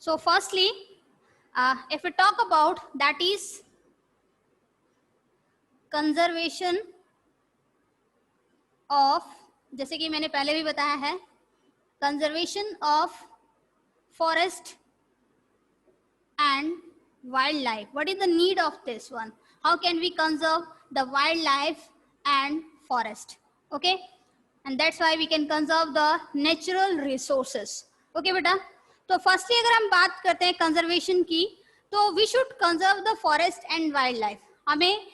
So firstly, if we talk about that is conservation of, जैसे कि मैंने पहले भी बताया है, conservation of forest and wildlife. What is the need of this one? How can we conserve the wildlife and forest? Okay, and that's why we can conserve the natural resources. Okay बेटा, तो firstly अगर हम बात करते हैं conservation की, तो we should conserve the forest and wildlife. हमें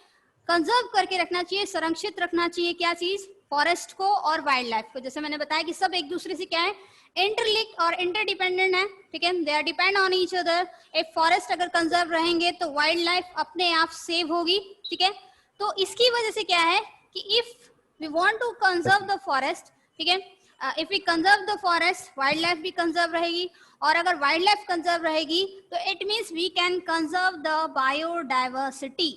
कंजर्व करके रखना चाहिए, संरक्षित रखना चाहिए क्या चीज, फॉरेस्ट को और वाइल्ड लाइफ को. जैसे मैंने बताया कि सब एक दूसरे से क्या है, इंटरलिंक्ड और इंटरडिपेंडेंट है. ठीक है, they are depend on each other. एक फॉरेस्ट अगर कंजर्व रहेंगे तो वाइल्ड लाइफ अपने आप सेव होगी. ठीक है, तो इसकी वजह से क्या है कि if we want to conserve the forest, ठीक है, if we conserve the forest, wildlife भी कंजर्व रहेगी. और अगर वाइल्ड लाइफ कंजर्व रहेगी तो it means we can conserve the biodiversity.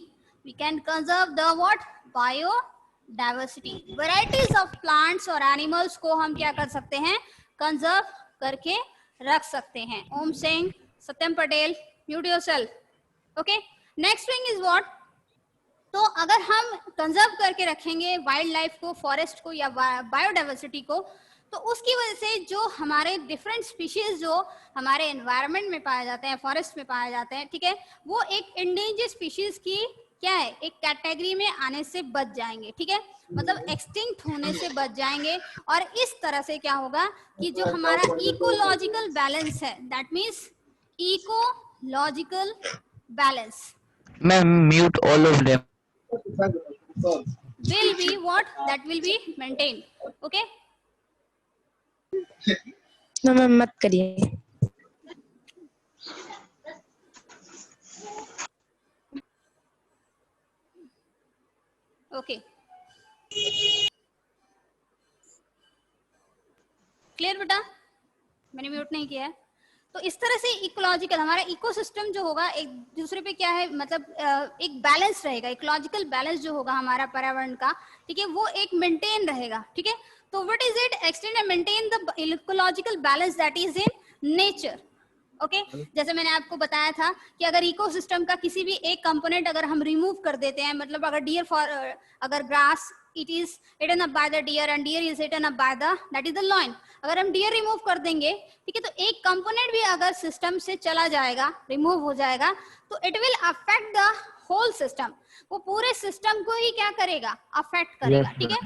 We can conserve the what, biodiversity. Varieties of plants और animals को हम क्या कर सकते हैं, कंजर्व करके रख सकते हैं. Om Singh, Satyam Patel, mute yourself. Okay, next thing is what, तो अगर हम कंजर्व करके रखेंगे वाइल्ड लाइफ को, फॉरेस्ट को या बायोडाइवर्सिटी को, तो उसकी वजह से जो हमारे डिफरेंट स्पीशीज जो हमारे एनवायरनमेंट में पाए जाते हैं, फॉरेस्ट में पाए जाते हैं, ठीक है, वो एक इंडेंजर स्पीशीज की क्या है, एक कैटेगरी में आने से बच जाएंगे. ठीक है, मतलब एक्सटिंक्ट होने से बच जाएंगे. और इस तरह से क्या होगा कि जो हमारा इकोलॉजिकल बैलेंस है, that means ecological balance, ma'am mute all of them, will be what, that will be maintained. Okay, no ma'am मत करिए. ओके, क्लियर बेटा, मैंने म्यूट नहीं किया है. तो इस तरह से इकोलॉजिकल हमारा इकोसिस्टम जो होगा एक दूसरे पे क्या है, मतलब एक बैलेंस रहेगा. इकोलॉजिकल बैलेंस जो होगा हमारा पर्यावरण का, ठीक है, वो एक मेंटेन रहेगा. ठीक है, तो what is it, extend and maintain the ecological balance that is in nature. Okay, जैसे मैंने आपको बताया था कि अगर इकोसिस्टम का किसी भी एक कंपोनेंट अगर हम रिमूव कर देते हैं, मतलब अगर डियर फॉर, अगर grass it is eaten up by the deer and deer is eaten up by the, that is the lion. अगर हम डियर रिमूव कर देंगे, ठीक है, तो एक कंपोनेंट भी अगर सिस्टम से चला जाएगा, रिमूव हो जाएगा, तो it will affect the whole system. वो पूरे सिस्टम को ही क्या करेगा, अफेक्ट करेगा. ठीक है,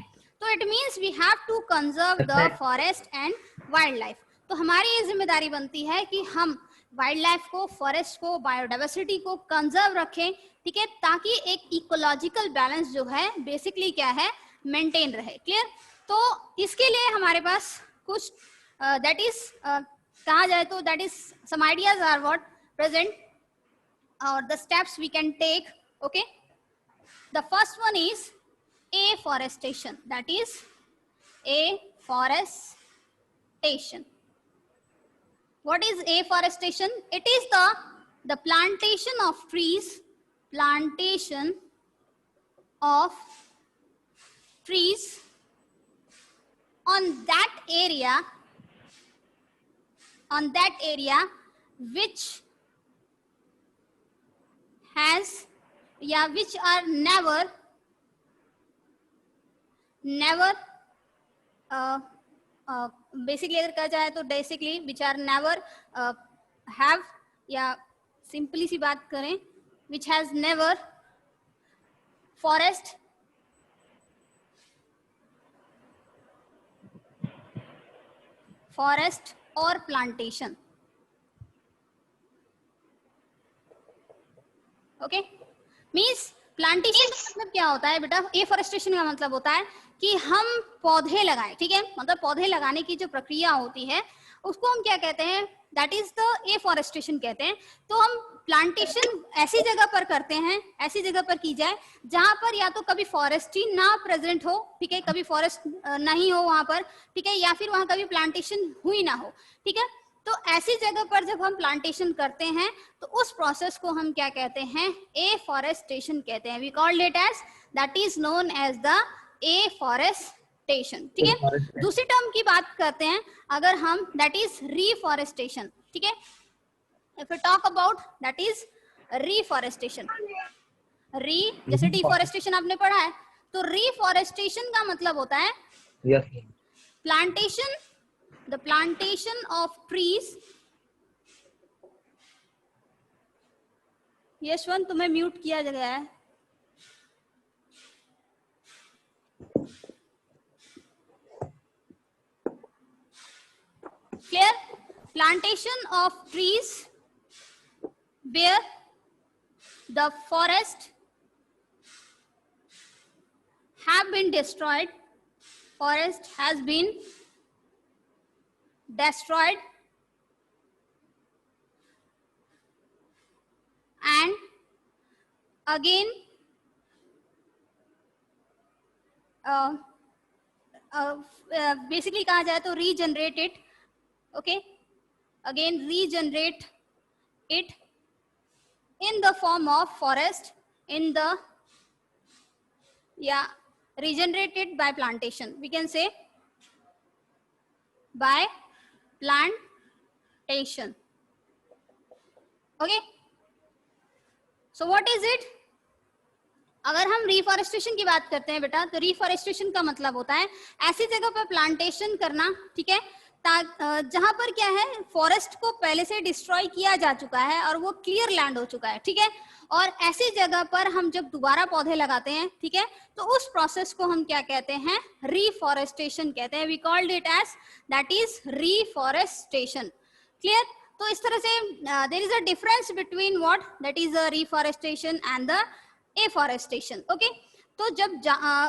तो it means we have to conserve the forest and wildlife. तो हमारी ये जिम्मेदारी बनती है कि हम वाइल्ड लाइफ को, फॉरेस्ट को, बायोडाइवर्सिटी को कंजर्व रखें. ठीक है, ताकि एक इकोलॉजिकल बैलेंस जो है बेसिकली क्या है, मेंटेन रहे. क्लियर, तो इसके लिए हमारे पास कुछ दैट इज कहा जाए तो that is some ideas are what present और the steps we can take. Okay, the first one is afforestation, that is afforestation. What is afforestation? It is the plantation of trees, plantation of trees on that area which has, yeah, which are never basically अगर कहा जाए तो basically which are never have, या simply सी बात करें, which has never forest और plantation. Okay, means plantation का मतलब क्या होता है बेटा, एफॉरेस्टेशन का मतलब होता है कि हम पौधे लगाएं. ठीक है, मतलब पौधे लगाने की जो प्रक्रिया होती है उसको हम क्या कहते हैं, दैट इज द एफॉरेस्टेशन कहते हैं. तो हम प्लांटेशन ऐसी जगह पर करते हैं, ऐसी जगह पर की जाए जहां पर या तो कभी फॉरेस्ट ही ना प्रेजेंट हो, ठीक है, कभी फॉरेस्ट नहीं हो वहां पर, ठीक है, या फिर वहां कभी प्लांटेशन हुई ना हो. ठीक है, तो ऐसी जगह पर जब हम प्लांटेशन करते हैं तो उस प्रोसेस को हम क्या कहते हैं, एफॉरेस्टेशन कहते हैं. We called it as, that is known as the afforestation. ठीक है, दूसरी टर्म की बात करते हैं अगर हम, दैट इज रीफॉरेस्टेशन. ठीक है, If we talk about that is reforestation. जैसे डिफॉरेस्टेशन आपने पढ़ा है, तो रिफॉरेस्टेशन का मतलब होता है Yes. Plantation, the plantation of trees. Yashwant तुम्हें म्यूट किया गया है. Clear? Plantation of trees where the forest have been destroyed. Forest has been destroyed and again basically कहा जाए तो regenerate it. Okay, again regenerate it in the form of forest, in the regenerated by plantation, we can say by plantation. Okay, so what is it? अगर हम reforestation की बात करते हैं बेटा, तो रिफॉरेस्टेशन का मतलब होता है ऐसी जगह पर प्लांटेशन करना, ठीक है, जहां पर क्या है, फॉरेस्ट को पहले से डिस्ट्रॉय किया जा चुका है और वो क्लियर लैंड हो चुका है, ठीक है, और ऐसी जगह पर हम जब दोबारा पौधे लगाते हैं, ठीक है, तो उस प्रोसेस को हम क्या कहते हैं, रिफॉरेस्टेशन कहते हैं. We called it as that is reforestation. Clear? तो इस तरह से there is a difference between what that is a reforestation and the afforestation. Okay, तो जब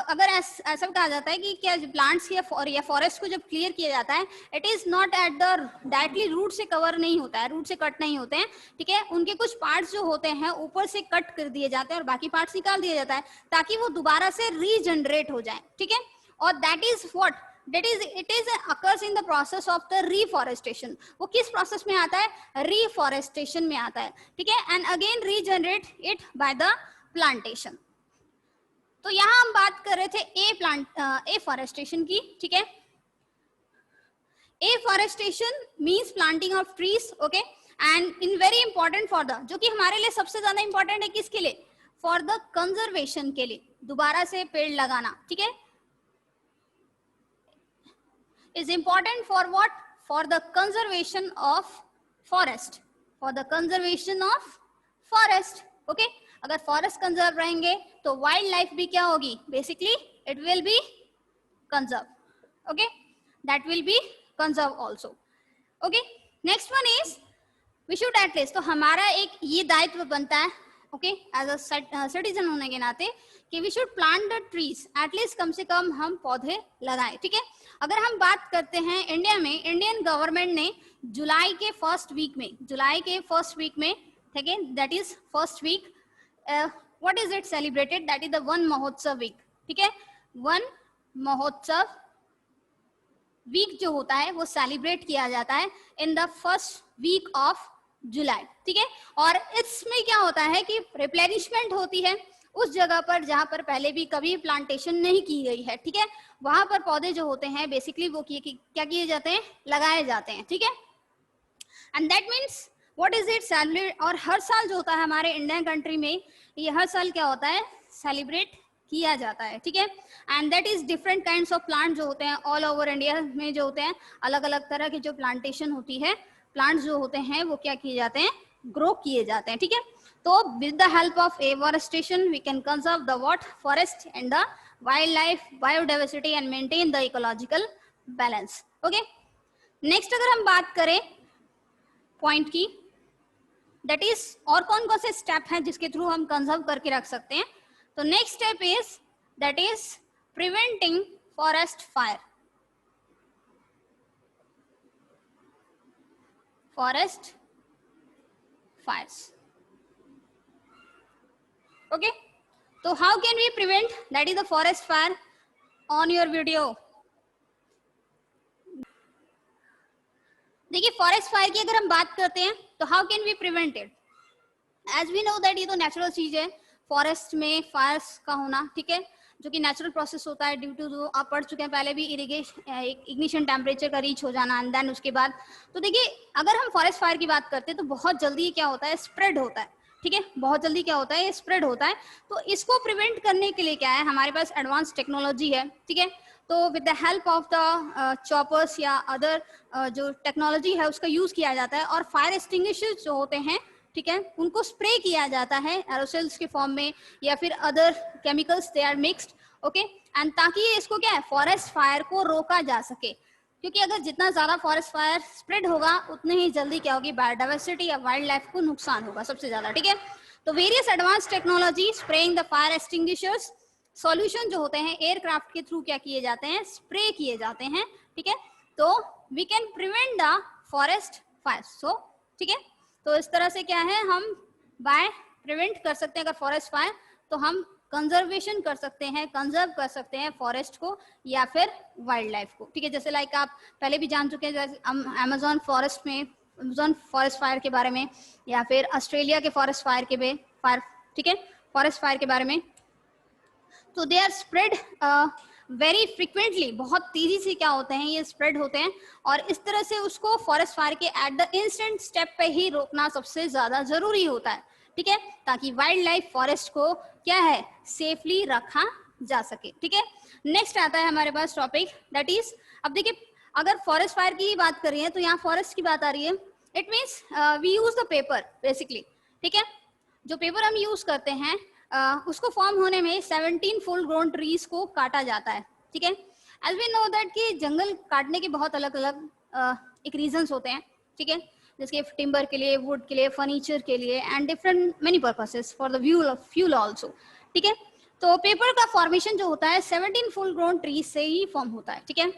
अगर ऐसा कहा जाता है कि क्या प्लांट्स या फॉरेस्ट को जब क्लियर किया जाता है, it is not at the directly route से कवर नहीं होता है, रूट से कट नहीं होते हैं, ठीक है, उनके कुछ पार्ट्स जो होते हैं ऊपर से कट कर दिए जाते हैं और बाकी पार्ट्स निकाल दिया जाता है ताकि वो दोबारा से रीजनरेट हो जाए, ठीक है, और that is what it is occurs in the process of the reforestation. वो किस प्रोसेस में आता है, रिफॉरेस्टेशन में आता है, ठीक है, and again regenerate it by the plantation. तो यहां हम बात कर रहे थे एफॉरेस्टेशन की, ठीक है. Afforestation means planting of trees. Okay, and in very important for the, जो कि हमारे लिए सबसे ज्यादा इंपॉर्टेंट है, किसके लिए, फॉर द कंजर्वेशन के लिए, दोबारा से पेड़ लगाना, ठीक है, is important for what, for the conservation of forest, for the conservation of forest. okay, अगर फॉरेस्ट कंजर्व रहेंगे तो वाइल्ड लाइफ भी क्या होगी, basically it will be conserve. Okay, that will be conserve also. Okay, next one is we should at least, तो हमारा एक ये दायित्व बनता है, ओके, एज अ सिटीजन होने के नाते, कि we should plant the trees, at least कम से कम हम पौधे लगाएं, ठीक है. अगर हम बात करते हैं इंडिया में, इंडियन गवर्नमेंट ने जुलाई के फर्स्ट वीक में, ठीक है, that is first week, what is it celebrated, that is the Van Mahotsav week, ठीक है, वन महोत्सव वीक जो होता है वो सेलिब्रेट किया जाता है in the first week of July, ठीक है, और इसमें क्या होता है कि रिप्लेनिशमेंट होती है उस जगह पर जहां पर पहले भी कभी प्लांटेशन नहीं की गई है, ठीक है, वहां पर पौधे जो होते हैं बेसिकली वो क्या किए जाते हैं, लगाए जाते हैं, ठीक है, and that means what is it celebrate. और हर साल जो होता है हमारे इंडियन कंट्री में, ये हर साल क्या होता है, सेलिब्रेट किया जाता है, ठीक है, and that is different kinds of plant जो होते हैं ऑल ओवर इंडिया में, जो होते हैं अलग अलग तरह की जो प्लांटेशन होती है, प्लांट्स जो होते हैं वो क्या किए जाते हैं, ग्रो किए जाते हैं, ठीक है. तो with the help of afforestation we can conserve the what, forest and the wild life, biodiversity and maintain the ecological balance. Okay, next अगर हम बात करें पॉइंट की, दैट इज और कौन कौन से स्टेप हैं जिसके थ्रू हम कंजर्व करके रख सकते हैं, तो next step is that is preventing forest fire. Forest fires. Okay, so how can we prevent that is the forest fire on your video. देखिए फॉरेस्ट फायर की अगर हम बात करते हैं तो how can we prevent it, as we know that ये तो नेचुरल चीज है फॉरेस्ट में फायर्स का होना, ठीक है, जो कि नेचुरल प्रोसेस होता है ड्यू टू, जो आप पढ़ चुके हैं पहले भी, इग्निशन टेम्परेचर का रीच हो जाना एंड देन उसके बाद। तो देखिए अगर हम फॉरेस्ट फायर की बात करते हैं तो बहुत जल्दी क्या होता है, स्प्रेड होता है, ठीक है, बहुत जल्दी क्या होता है, स्प्रेड होता है। तो इसको प्रिवेंट करने के लिए क्या है, हमारे पास एडवांस टेक्नोलॉजी है, ठीक है। तो with the help of the choppers या अदर जो टेक्नोलॉजी है उसका यूज किया जाता है, और फायर एक्सटिंग्विशर्स जो होते हैं, ठीक है, उनको स्प्रे किया जाता है एरोसोल्स के फॉर्म में या फिर other chemicals they are mixed, okay, and ताकि इसको क्या है, फॉरेस्ट फायर को रोका जा सके। क्योंकि अगर जितना ज्यादा फॉरेस्ट फायर स्प्रेड होगा उतने ही जल्दी क्या होगी, बायोडाइवर्सिटी या वाइल्ड लाइफ को नुकसान होगा सबसे ज्यादा, ठीक है। तो various advance technology spraying the fire extinguishers solution जो होते हैं एयरक्राफ्ट के थ्रू क्या किए जाते हैं, स्प्रे किए जाते हैं, ठीक है। तो we can prevent the forest fire, so ठीक है। तो इस तरह से क्या है, हम बाय प्रिवेंट कर सकते हैं अगर फॉरेस्ट फायर, तो हम कंजर्वेशन कर सकते हैं, कंजर्व कर सकते हैं फॉरेस्ट को या फिर वाइल्ड लाइफ को, ठीक है। जैसे लाइक आप पहले भी जान चुके हैं, जैसे अमेजोन फॉरेस्ट में, अमेजोन फॉरेस्ट फायर के बारे में, या फिर ऑस्ट्रेलिया के फॉरेस्ट फायर के फायर, ठीक है, फॉरेस्ट फायर के बारे में। तो they are spread very frequently, बहुत तेजी से क्या होते हैं, ये स्प्रेड होते हैं, और इस तरह से उसको फॉरेस्ट फायर के एट द इंस्टेंट स्टेप पे ही रोकना सबसे ज्यादा जरूरी होता है, ठीक है, ताकि वाइल्ड लाइफ फॉरेस्ट को क्या है, सेफली रखा जा सके, ठीक है। नेक्स्ट आता है हमारे पास टॉपिक, दैट इज, अब देखिए अगर फॉरेस्ट फायर की बात कर रही है तो यहाँ फॉरेस्ट की बात आ रही है, it means we use the paper basically, ठीक है। जो पेपर हम यूज करते हैं उसको फॉर्म होने में 17 फुल ग्रोन ट्रीज को काटा जाता है, ठीक है। एज वी नो दैट कि जंगल काटने के बहुत अलग अलग एक रीजंस होते हैं, ठीक है, जैसे टिम्बर के लिए, वुड के लिए, फर्नीचर के लिए, and different many purposes for the fuel also, ठीक है। तो पेपर का फॉर्मेशन जो होता है 17 फुल ग्रोन ट्रीज से ही फॉर्म होता है, ठीक है।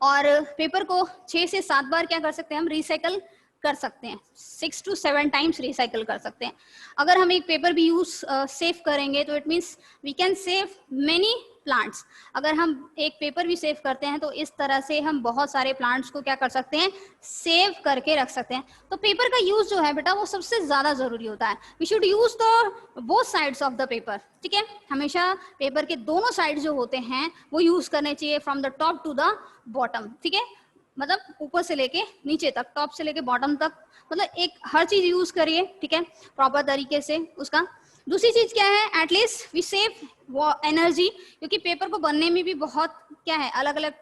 और पेपर को 6 से 7 बार क्या कर सकते हैं, हम रिसाइकल कर सकते हैं, 6 to 7 टाइम्स रिसाइकल कर सकते हैं। अगर हम एक पेपर भी यूज सेव करेंगे तो it means we can save many plants. अगर हम एक पेपर भी सेव करते हैं तो इस तरह से हम बहुत सारे प्लांट्स को क्या कर सकते हैं, सेव करके रख सकते हैं। तो पेपर का यूज जो है बेटा वो सबसे ज्यादा जरूरी होता है। We should use the both sides of the paper, ठीक है, हमेशा पेपर के दोनों साइड जो होते हैं वो यूज करने चाहिए, from the top to the bottom, ठीक है, मतलब ऊपर से लेके नीचे तक, टॉप से लेके बॉटम तक, मतलब एक हर चीज यूज करिए, ठीक है, प्रॉपर तरीके से उसका। दूसरी चीज क्या है, एटलीस्ट वी सेव वो एनर्जी, क्योंकि पेपर को बनने में भी बहुत क्या है, अलग अलग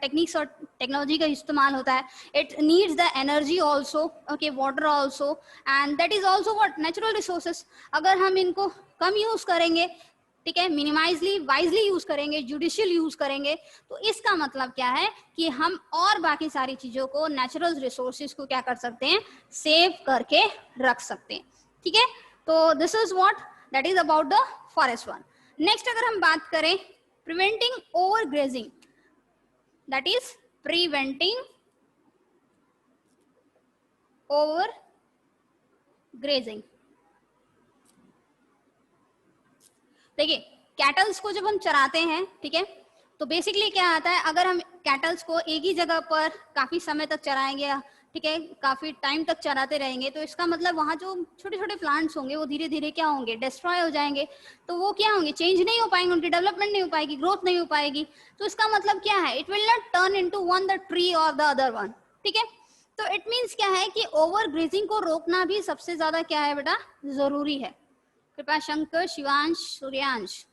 टेक्निक्स और टेक्नोलॉजी का इस्तेमाल होता है। It needs the energy also, okay, water also, and that is also what, natural resources. अगर हम इनको कम यूज करेंगे, ठीक है, मिनिमाइजली वाइजली यूज करेंगे, जुडिशियल यूज करेंगे, तो इसका मतलब क्या है कि हम और बाकी सारी चीजों को, नेचुरल रिसोर्सेज को क्या कर सकते हैं, सेव करके रख सकते हैं, ठीक है। तो this is what that is about the forest one. Next अगर हम बात करें preventing over grazing, that is preventing over grazing. देखिए कैटल्स को जब हम चराते हैं, ठीक है, तो बेसिकली क्या आता है, अगर हम कैटल्स को एक ही जगह पर काफी समय तक चराएंगे, ठीक है, काफी टाइम तक चराते रहेंगे, तो इसका मतलब वहाँ जो छोटे छोटे प्लांट्स होंगे वो धीरे धीरे क्या होंगे, डिस्ट्रॉय हो जाएंगे। तो वो क्या होंगे, चेंज नहीं हो पाएंगे, उनकी डेवलपमेंट नहीं हो पाएगी, ग्रोथ नहीं हो पाएगी। तो इसका मतलब क्या है, it will not turn into one the tree और द अदर वन, ठीक है। तो इट मीन्स क्या है कि ओवर ग्रेजिंग को रोकना भी सबसे ज्यादा क्या है बेटा, जरूरी है। कृपा शंकर, शिवांश, सूर्यांश,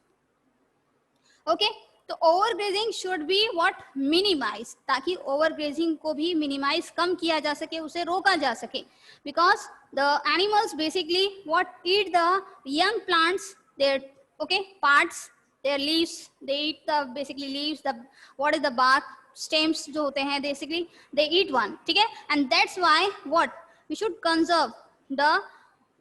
ओके। तो overgrazing should be what, minimise, ताकि ओवरग्रेजिंग को भी मिनिमाइज, कम किया जा सके, उसे रोका जा सके। Because the animals basically what eat the young plants, their okay parts, their leaves, they eat the basically leaves, the what is the bark, stems जो होते हैं बेसिकली दे ईट वन, ठीक है। And that's why what we should conserve the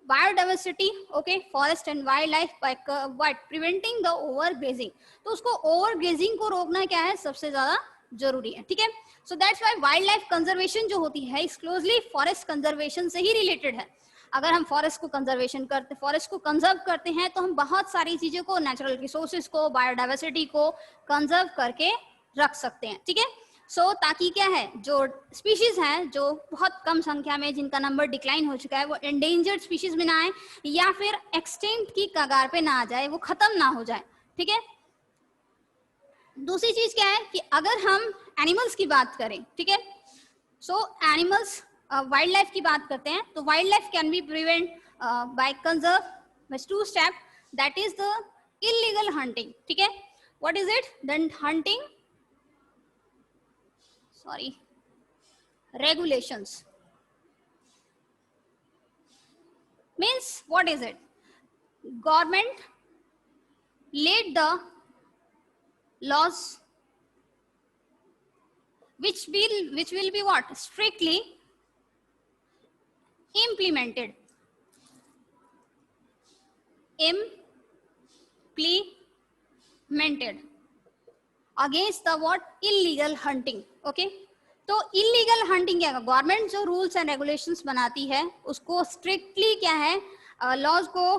biodiversity, okay, forest and wildlife by what preventing the overgrazing। तो उसको overgrazing को रोकना क्या है, सबसे ज्यादा जरूरी है, ठीक है। so that's why wildlife conservation जो होती है इस closely forest conservation से ही related है। अगर हम फॉरेस्ट को कंजर्वेशन करते, फॉरेस्ट को कंजर्व करते हैं तो हम बहुत सारी चीजों को, नेचुरल रिसोर्सेज को, बायोडाइवर्सिटी को कंजर्व करके रख सकते हैं, ठीक है। सो ताकि क्या है, जो स्पीशीज हैं जो बहुत कम संख्या में, जिनका नंबर डिक्लाइन हो चुका है, वो एंडेंजर्ड स्पीशीज में ना आए या फिर एक्सटिंक्ट की कगार पे ना आ जाए, वो खत्म ना हो जाए, ठीक है। दूसरी चीज क्या है कि अगर हम एनिमल्स की बात करें, ठीक है, सो एनिमल्स वाइल्ड लाइफ की बात करते हैं, तो wildlife can be prevent by conserve with two step, that is the illegal hunting, ठीक है। what is it? then hunting, sorry, regulations means what is it? government laid the laws which will be what? strictly implemented against the what? illegal hunting, okay। तो illegal hunting क्या है? Government जो rules and regulations बनाती है उसको strictly क्या है, laws को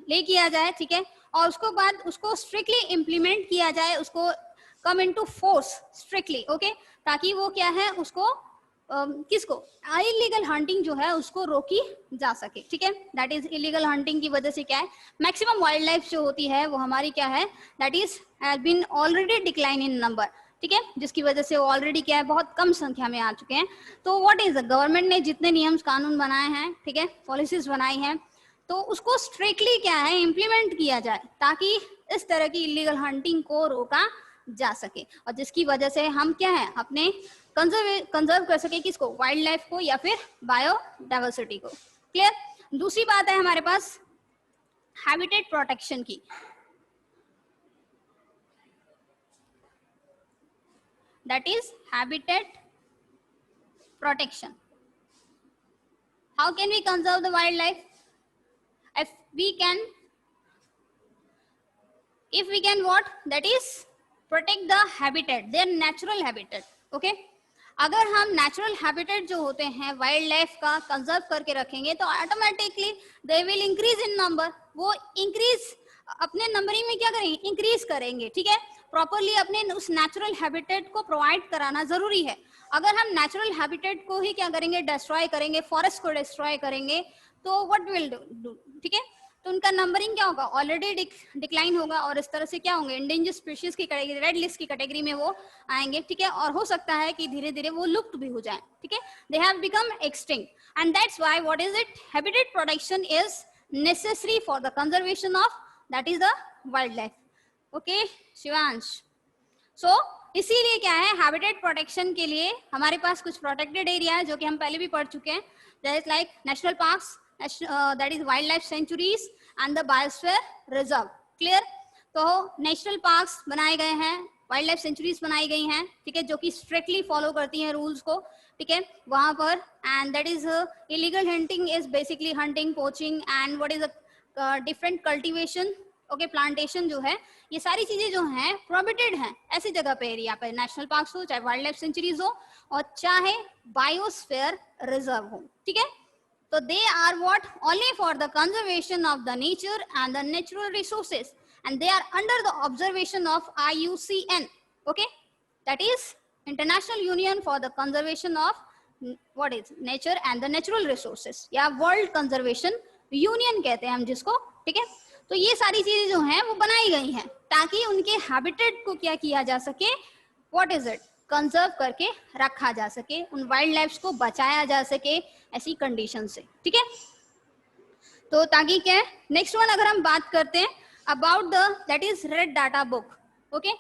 ले किया जाए, ठीक है, और उसको बाद उसको स्ट्रिक्टली इम्प्लीमेंट किया जाए, उसको come into force strictly, okay, ताकि वो क्या है उसको किसको, इलीगल हंटिंग जो है उसको रोकी जा सके, ठीक है। दैट इज इलीगल हंटिंग की वजह से क्या है, मैक्सिमम वाइल्ड लाइफ जो होती है वो हमारी क्या है, that is has been already decline in number, ठीक है, जिसकी वजह से वो ऑलरेडी क्या है बहुत कम संख्या में आ चुके हैं। तो व्हाट इज द गवर्नमेंट ने जितने नियम कानून बनाए हैं, ठीक है, पॉलिसीज बनाई हैं, तो उसको स्ट्रिक्टली क्या है इम्प्लीमेंट किया जाए ताकि इस तरह की इलीगल हंटिंग को रोका जा सके, और जिसकी वजह से हम क्या है अपने कंजर्व कर सके किसको, वाइल्ड लाइफ को या फिर बायोडाइवर्सिटी को। क्लियर। दूसरी बात है हमारे पास हैबिटेट प्रोटेक्शन की। That is habitat protection. How can we conserve the wildlife? If we can what? That is protect the habitat, their natural habitat. Okay? अगर हम नेचुरल हैबिटेट जो होते हैं वाइल्ड लाइफ का कंजर्व करके रखेंगे तो automatically they will increase in number, वो इंक्रीज अपने नंबरिंग में क्या करेंगे, इंक्रीज करेंगे, ठीक है। प्रॉपरली अपने उस नेचुरल हैबिटेट को प्रोवाइड कराना जरूरी है। अगर हम नेचुरल हैबिटेट को ही क्या करेंगे, डिस्ट्रॉय करेंगे, फॉरेस्ट को डिस्ट्रॉय करेंगे, तो व्हाट विल डू, ठीक है, तो उनका नंबरिंग क्या होगा, ऑलरेडी डिक्लाइन होगा, और इस तरह से क्या होंगे, इंडेंजर्ड स्पीशीज की कैटेगरी, रेड लिस्ट की कैटेगरी में वो आएंगे, ठीक है, और हो सकता है कि धीरे धीरे वो लुप्त भी हो जाए, ठीक है, they have become extinct, and that's why what is it, habitat protection is necessary for the conservation of that is the wild life. Okay Shivansh, so इसीलिए क्या है, हैबिटेट प्रोटेक्शन के लिए हमारे पास कुछ प्रोटेक्टेड एरिया है जो कि हम पहले भी पढ़ चुके हैं, that is like national parks, that is wildlife sanctuaries and the biosphere reserve. Clear? तो नेशनल पार्क्स बनाए गए हैं, वाइल्ड लाइफ सेंचुरीज बनाई गई हैं, ठीक है, जो कि स्ट्रिक्टली फॉलो करती हैं रूल्स को, ठीक है, वहां पर, and that is illegal hunting is basically hunting, poaching and what is different cultivation, okay, plantation जो है, ये सारी चीजें जो हैं प्रोहिबिटेड हैं ऐसी जगह पे, एरिया पे, नेशनल पार्क्स हो, चाहे वाइल्ड लाइफ सेंचुरीज हो और चाहे बायोस्फीयर रिजर्व हो, ठीक है। So they are what? Only for the conservation of the nature and the natural resources, and they are under the observation of IUCN. Okay, that is International Union for the Conservation of what is nature and the natural resources, या World Conservation Union कहते हैं हम जिसको, ठीक है। तो ये सारी चीजें जो हैं वो बनाई गई हैं ताकि उनके हैबिटेट को क्या किया जा सके, what is it? कंजर्व करके रखा जा सके, उन वाइल्ड लाइफ को बचाया जा सके ऐसी कंडीशन से, ठीक है। तो ताकि क्या है, नेक्स्ट वन अगर हम बात करते हैं about the that is red data book, okay.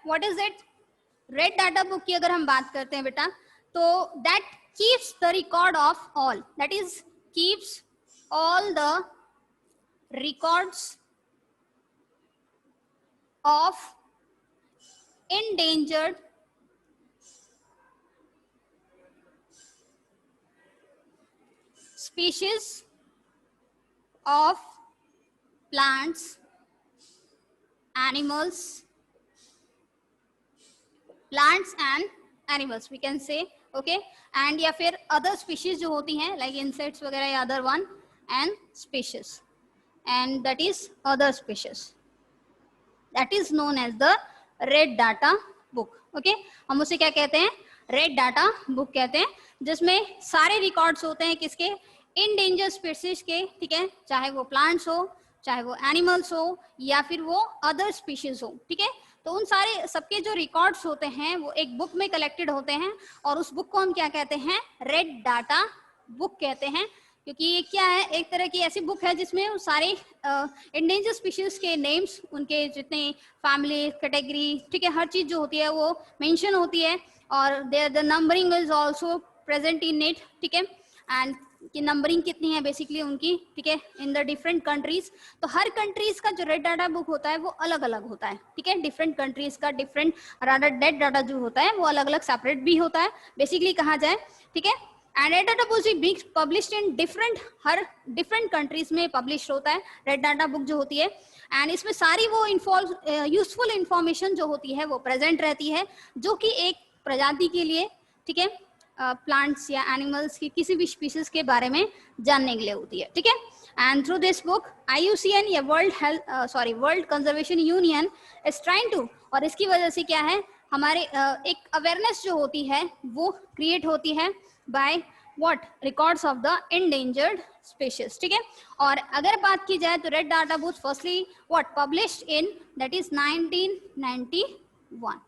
What is it, red data book की अगर हम बात करते हैं बेटा, तो that keeps the record of all, that is keeps all the records of endangered species of plants, animals, plants and animals we can say, okay, and या फिर other species जो होती हैं like insects वगैरह या other one, and species, and that is other species. That is known as the red data book. Okay, हम उसे क्या कहते हैं? रेड डाटा बुक कहते हैं, जिसमें सारे रिकॉर्ड्स होते हैं किसके? इंडेंजर स्पीशीज के. ठीक है, चाहे वो प्लांट्स हो, चाहे वो एनिमल्स हो, या फिर वो अदर स्पीशीज हो. ठीक है, तो उन सारे सबके जो रिकॉर्ड्स होते हैं वो एक बुक में कलेक्टेड होते हैं, और उस बुक को हम क्या कहते हैं? रेड डाटा बुक कहते हैं. क्योंकि ये क्या है? एक तरह की ऐसी बुक है जिसमें वो सारे इंडेंजर स्पीशीज के नेम्स, उनके जितने फैमिली कैटेगरी, ठीक है, हर चीज जो होती है वो मेंशन होती है, और there the numbering is also present in it. ठीक है, एंड की नंबरिंग कितनी है बेसिकली उनकी. ठीक है, इन द डिफरेंट कंट्रीज. तो हर कंट्रीज का जो रेड डाटा बुक होता है वो अलग अलग होता है. ठीक है, डिफरेंट कंट्रीज का डिफरेंट रेड डाटा जो होता है वो अलग अलग सेपरेट भी होता है बेसिकली कहा जाए. ठीक है, एंड रेड डाटा बुक भी published in her different countries में पब्लिश होता है रेड डाटा बुक जो होती है. एंड इसमें सारी वो यूजफुल इंफॉर्मेशन जो होती है वो प्रेजेंट रहती है, जो कि एक प्रजाति के लिए, ठीक है, प्लांट्स या एनिमल्स की किसी भी स्पीशीज के बारे में जानने के लिए होती है. ठीक है, and through this book IUCN या world conservation union is trying to, और इसकी वजह से क्या है, हमारे एक अवेयरनेस जो होती है वो क्रिएट होती है by what records of the endangered species. ठीक है, और अगर बात की जाए तो red data book firstly what published in that is 1991.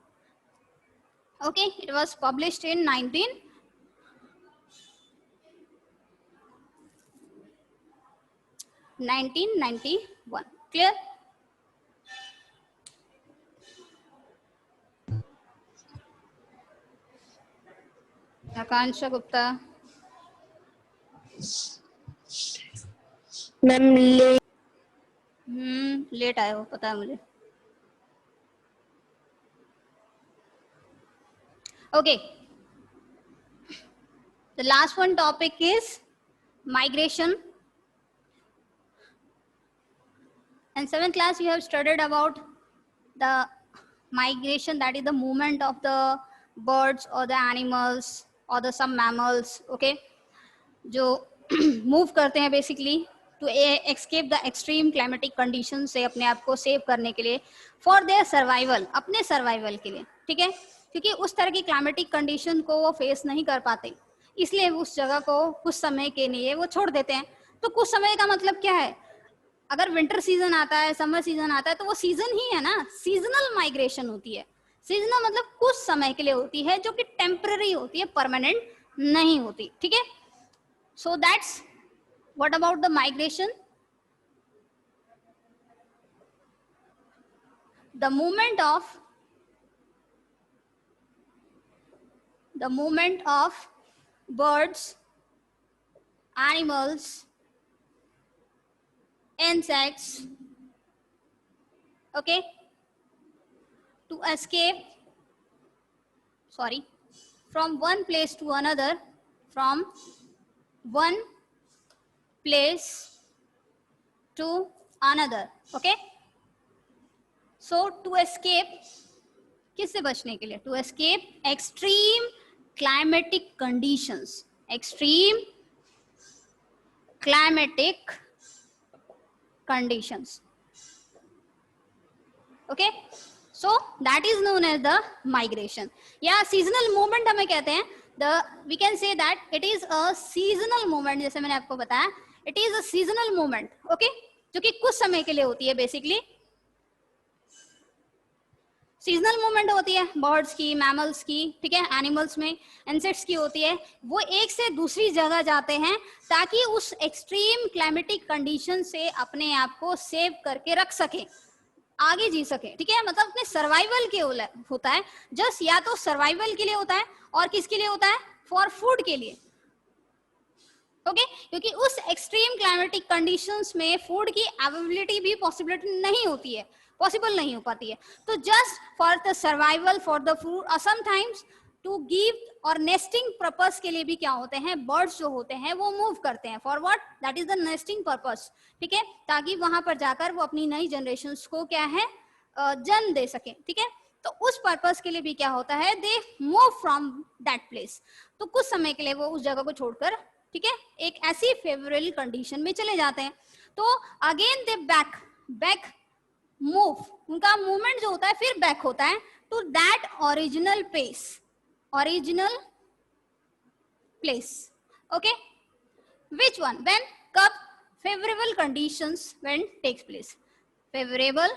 okay, it was published in 1991. clear? Akanksha Gupta. Ma'am late आए हो, पता है मुझे. Okay, the last one topic is migration. In 7th class you have studied about the migration, that is the movement of the birds or the animals or the some mammals. okay, जो move करते हैं basically to escape the extreme climatic condition से अपने आप को save करने के लिए, फॉर देयर सर्वाइवल, अपने सर्वाइवल के लिए. ठीक है, क्योंकि उस तरह की क्लाइमेटिक कंडीशन को वो फेस नहीं कर पाते, इसलिए उस जगह को कुछ समय के लिए वो छोड़ देते हैं. तो कुछ समय का मतलब क्या है? अगर विंटर सीजन आता है, समर सीजन आता है, तो वो सीजन ही है ना. सीजनल माइग्रेशन होती है. सीजनल मतलब कुछ समय के लिए होती है, जो कि टेम्पररी होती है, परमानेंट नहीं होती. ठीक है, so that's what about the migration. The movement of birds, animals, insects, okay, to escape from one place to another, from one place to another. okay, so to escape, किससे बचने के लिए? to escape extreme climatic conditions, extreme climatic conditions. okay, so that is known as the migration या seasonal movement हमें कहते हैं. we can say that it is a seasonal movement. जैसे मैंने आपको बताया, it is a seasonal movement. okay, जो कि कुछ समय के लिए होती है. बेसिकली सीजनल मूवमेंट होती है बर्ड्स की, मैमल्स की, ठीक है, एनिमल्स में इंसेक्ट्स की होती है. वो एक से दूसरी जगह जाते हैं ताकि उस एक्सट्रीम क्लाइमेटिक कंडीशन से अपने आप को सेव करके रख सके, आगे जी सके. ठीक है, मतलब अपने सर्वाइवल के होता है. जस्ट या तो सर्वाइवल के लिए होता है, और किसके लिए होता है? फॉर फूड के लिए. ओके, क्योंकि उस एक्सट्रीम क्लाइमेटिक कंडीशंस में फूड की अवेलेबिलिटी भी पॉसिबिलिटी नहीं होती है, पॉसिबल नहीं हो पाती है. तो just for the survival, for the food, और समटाइम्स टू गिव और नेस्टिंग पर्पस के लिए भी क्या होते हैं? बर्ड्स जो होते हैं वो मूव करते हैं. For what? That is the nesting purpose. ठीक है, ताकि वहां पर जाकर वो अपनी नई जनरेशंस को क्या है, जन्म दे सके. ठीक है, तो उस पर्पस के लिए भी क्या होता है? They move from that place. तो कुछ समय के लिए वो उस जगह को छोड़कर ठीक है, एक ऐसी फेवरेबल कंडीशन में चले जाते हैं। तो अगेन दे बैक मूव, उनका मूवमेंट जो होता है फिर बैक होता है to that original place. Okay, which one? When, कब? Favourable conditions when takes place, favourable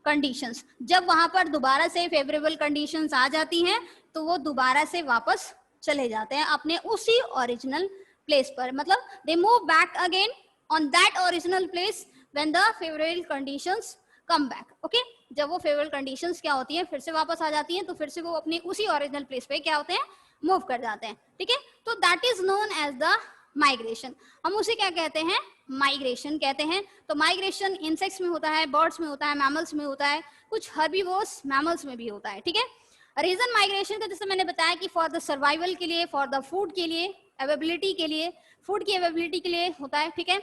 conditions, जब वहां पर दोबारा से फेवरेबल कंडीशंस आ जाती हैं तो वो दोबारा से वापस चले जाते हैं अपने उसी ओरिजिनल प्लेस पर, मतलब they move back again on that original place when the favourable conditions come back. Okay, जब वो फेवरेबल कंडीशंस क्या होती हैं, फिर से वापस आ जाती हैं, तो फिर से वो अपने उसी ओरिजिनल प्लेस पे क्या होते हैं, मूव कर जाते हैं। ठीक है, तो that is known as the migration. हम उसे क्या कहते हैं, माइग्रेशन कहते हैं। तो माइग्रेशन इंसेक्ट्स में होता है, बर्ड्स में होता है, मैमल्स में होता है, कुछ हर्बीवोर्स मैमल्स में भी होता है। ठीक है, रीजन माइग्रेशन का जैसे मैंने बताया कि फॉर द सर्वाइवल के लिए, फॉर द फूड के लिए, अवेबिलिटी के लिए, फूड की अवेबिलिटी के लिए होता है। ठीक है,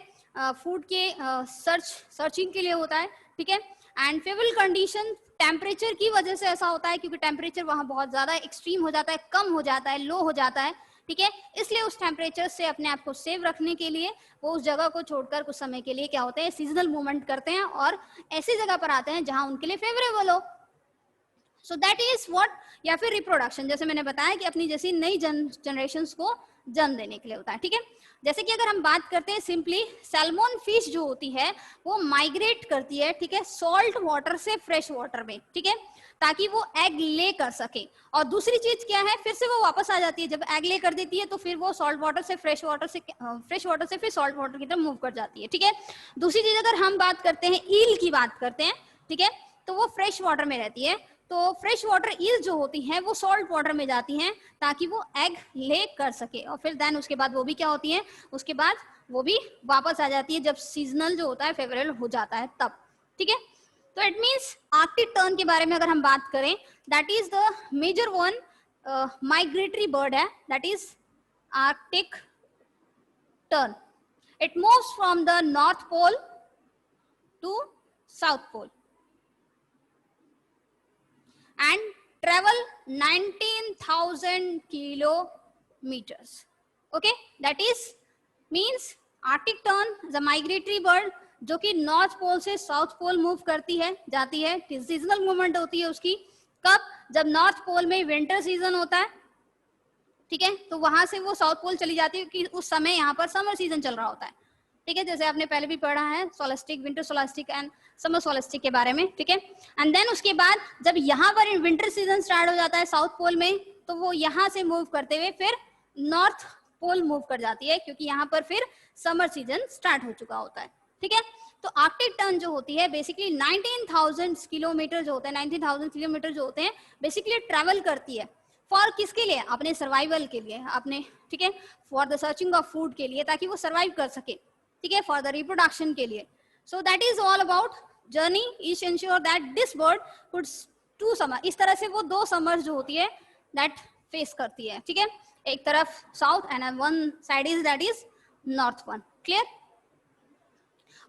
फूड के सर्चिंग के लिए होता है। ठीक है, एंड फेवरेबल कंडीशन टेम्परेचर की वजह से ऐसा होता है क्योंकि टेम्परेचर वहां बहुत ज्यादा एक्सट्रीम हो जाता है, कम हो जाता है, लो हो जाता है। ठीक है, इसलिए उस टेम्परेचर से अपने आप को सेव रखने के लिए वो उस जगह को छोड़कर कुछ समय के लिए क्या होते हैं, सीजनल मूवमेंट करते हैं और ऐसी जगह पर आते हैं जहां उनके लिए फेवरेबल हो। सो दैट इज व्हाट, या फिर रिप्रोडक्शन, जैसे मैंने बताया कि अपनी जैसी नई जनरेशंस को जन्म देने के लिए होता है। ठीक है, जैसे कि अगर हम बात करते हैं सिंपली, सैल्मन फिश जो होती है वो माइग्रेट करती है, ठीक है, सॉल्ट वाटर से फ्रेश वाटर में, ठीक है, ताकि वो एग ले कर सके। और दूसरी चीज क्या है, फिर से वो वापस आ जाती है, जब एग ले कर देती है तो फिर वो सॉल्ट वाटर से फ्रेश वाटर से फिर सॉल्ट वाटर की तरफ मूव कर जाती है। ठीक है, दूसरी चीज अगर हम बात करते हैं, ईल की बात करते हैं, ठीक है, तो वो फ्रेश वाटर में रहती है। तो फ्रेश वाटर ईल जो होती हैं वो सॉल्ट वाटर में जाती हैं ताकि वो एग ले कर सके, और फिर देन उसके बाद वो भी क्या होती है, उसके बाद वो भी वापस आ जाती है जब सीजनल जो होता है फेवरेबल हो जाता है तब। ठीक है, तो इट मीन्स आर्कटिक टर्न के बारे में अगर हम बात करें, that is the major one migratory bird है, that is Arctic tern. It moves from the north pole to south pole and travel 19,000 kilometers. Okay, that is means Arctic tern is a migratory bird जो कि north pole से south pole move करती है, जाती है, seasonal movement होती है उसकी। कब? जब नॉर्थ पोल में विंटर सीजन होता है, ठीक है, तो वहां से वो साउथ पोल चली जाती है कि उस समय यहाँ पर समर सीजन चल रहा होता है। ठीक है, जैसे आपने पहले भी पढ़ा है सोलेस्टिक, विंटर सोलेस्टिक एंड समर सोलेस्टिक के बारे में। ठीक है, एंड देन उसके बाद जब यहाँ पर विंटर सीजन स्टार्ट हो जाता है साउथ पोल में, तो वो यहाँ से मूव करते हुए फिर नॉर्थ पोल मूव कर जाती है क्योंकि यहाँ पर फिर समर सीजन स्टार्ट हो चुका होता है। ठीक है, तो आर्कटिक टर्न जो होती है बेसिकली 19,000 किलोमीटर जो होते हैं, 19,000 किलोमीटर जो होते हैं बेसिकली ट्रेवल करती है। फॉर किसके लिए? अपने सर्वाइवल के लिए, अपने, ठीक है, for the searching of food के लिए, ताकि वो सर्वाइव कर सके। ठीक है, फॉर द रिप्रोडक्शन के लिए। So that is all about journey is ensure that this bird could to summer. इस तरह से वो दो समर्स जो होती है दैट फेस करती है। ठीक है, एक तरफ south and one side is that is north one. Clear?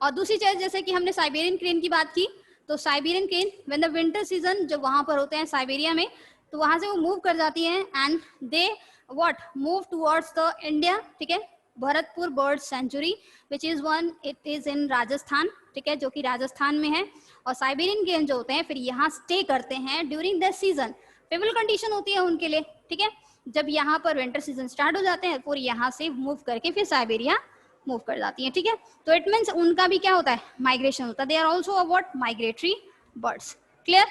और दूसरी चीज जैसे कि हमने साइबेरियन क्रेन की बात की, तो Siberian crane when the winter season जब वहां पर होते हैं साइबेरिया में, तो वहां से वो मूव कर जाती है and they what move towards the India. ठीक है, Bharatpur bird sanctuary which is one, it is in Rajasthan. ठीक है, जो कि राजस्थान में है। और साइबेरियन क्रेन जो होते हैं फिर यहाँ स्टे करते हैं during the season. Favourable condition होती है उनके लिए। ठीक है, जब यहाँ पर विंटर सीजन स्टार्ट हो जाते हैं, पूरी यहाँ से मूव करके फिर साइबेरिया मूव कर जाती है। ठीक है, तो इट मीन्स उनका भी क्या होता है, माइग्रेशन होता है। They are also a what, migratory birds. Clear?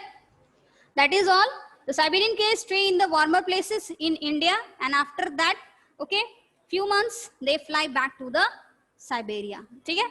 That is all. The Siberian cranes stay in the warmer places in India, and after that, okay, few months they fly back to the Siberia. ठीक है?